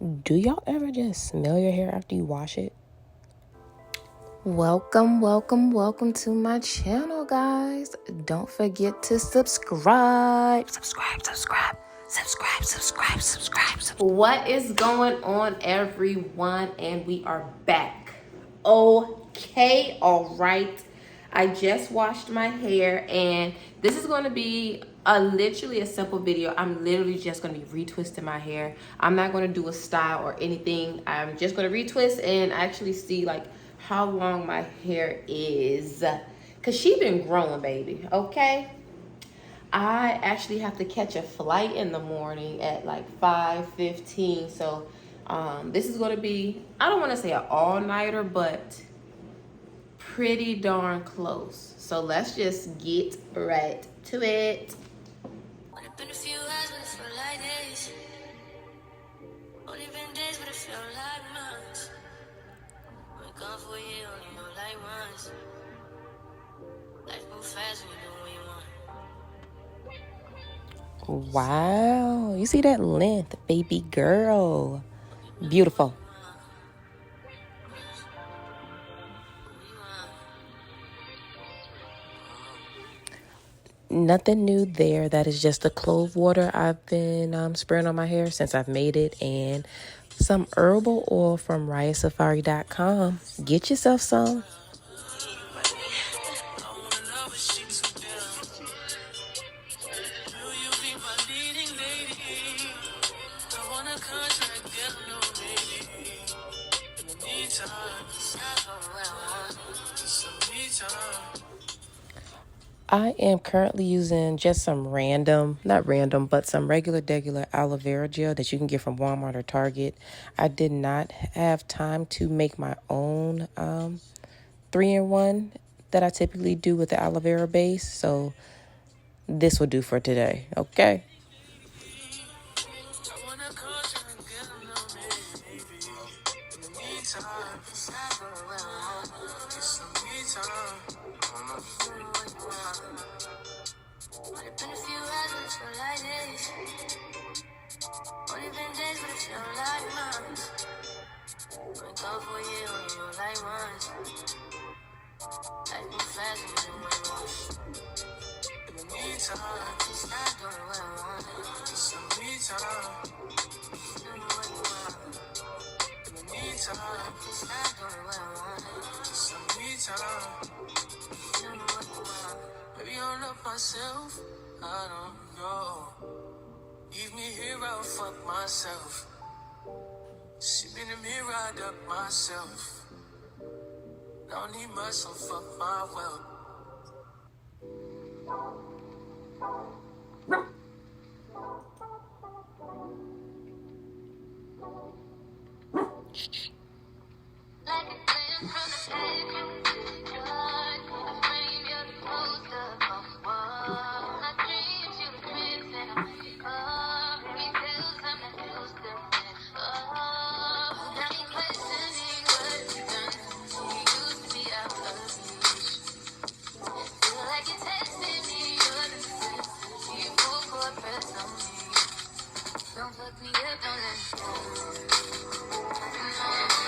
Do y'all ever just smell your hair after you wash it? Welcome to my channel, guys. Don't forget to subscribe. What is going on, everyone? And we are back. Okay, all right. I just washed my hair, and this is going to be literally a simple video. I'm literally just going to be retwisting my hair. I'm not going to do a style or anything. I'm just going to retwist and actually see like how long my hair is, because she's been growing, baby. Okay, I actually have to catch a flight in the morning at like 5:15. So this is going to be, I don't want to say an all-nighter, but pretty darn close. So let's just get right to it. Been a few hours, but it feel like days. Only been days, but it feel like months. Been gone for a year, only know like once. Life move fast when you do what you want. Wow, you see that length, baby girl. Beautiful. Nothing new there. That is just the clove water I've been spraying on my hair since I've made it, and some herbal oil from RiahSafari.com. Get yourself some. I am currently using just some not random, but some regular aloe vera gel that you can get from Walmart or Target. I did not have time to make my own 3-in-1 that I typically do with the aloe vera base, so this will do for today, okay? Maybe I'm not myself, I don't know. Leave me here, I'll fuck myself. Sitting in the mirror, I duck myself. Don't need myself, fuck my wealth. Don't fuck me up, don't let me go.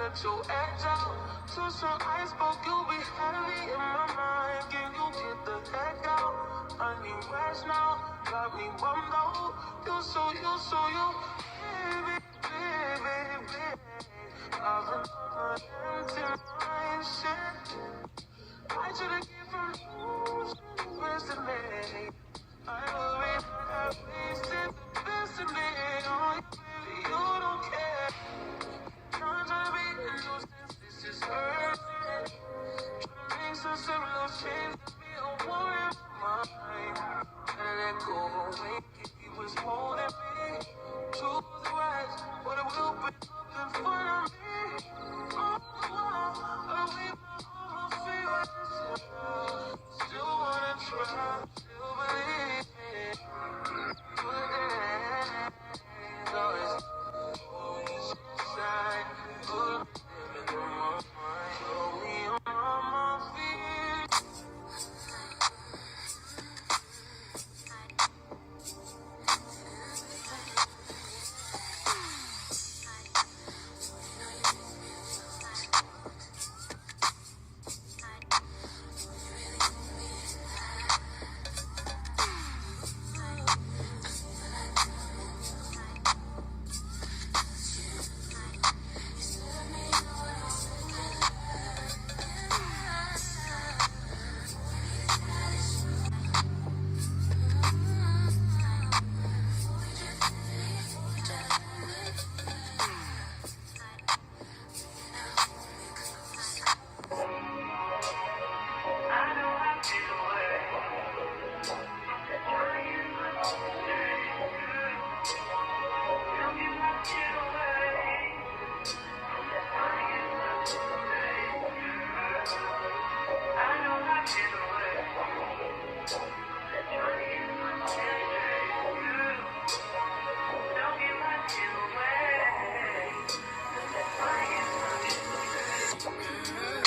let your edge out. To some iceberg, you be heavy in my mind. Can you get the heck out? I need rest now. Got me bummed out. You so baby, baby, baby. I've been on an empty mindset. I should've came from you, best of me. I will be back, wasted the best of me. Oh, baby, you don't care. Trying to be innocent, this is hurting. Trying to make some simple change, got me a war in my mind. Let go away, he was holding me to the right, but it will be up in front of me. Oh, oh, we my favorites. Still wanna try, still believe it. Good days, always inside. Good living on my mind, only on my feet.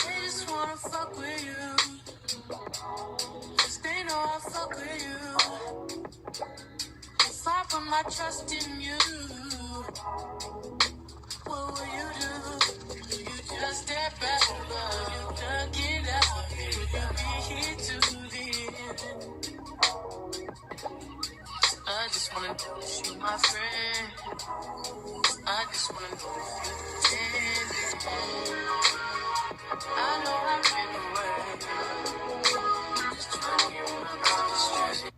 They just wanna fuck with you, 'cause they know I fuck with you. If I put my trust in you, what will you do? You just step back, you duck it out. Will you be here to the end? I just wanna know if you my friend. I just wanna know if you pretend. I know I've been away. Just trying to get my mind straight.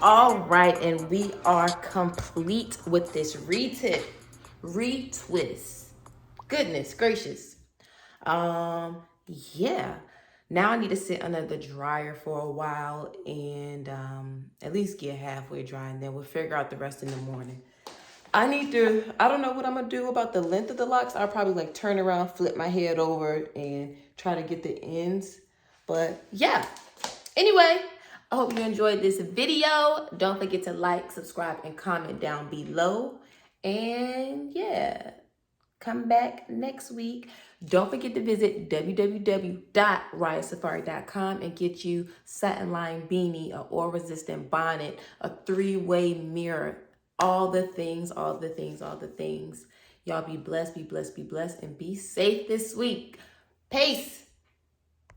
All right, and we are complete with this retip, retwist. Goodness gracious. Yeah. Now I need to sit under the dryer for a while and at least get halfway dry, and then we'll figure out the rest in the morning. I don't know what I'm gonna do about the length of the locks. I'll probably like turn around, flip my head over, and try to get the ends. But yeah. Anyway, I hope you enjoyed this video. Don't forget to like, subscribe, and comment down below. And yeah, come back next week. Don't forget to visit www.riahsafari.com and get you satin line beanie, a oil resistant bonnet, a 3-way mirror, all the things, all the things, all the things. Y'all be blessed, be blessed, be blessed, and be safe this week. Peace.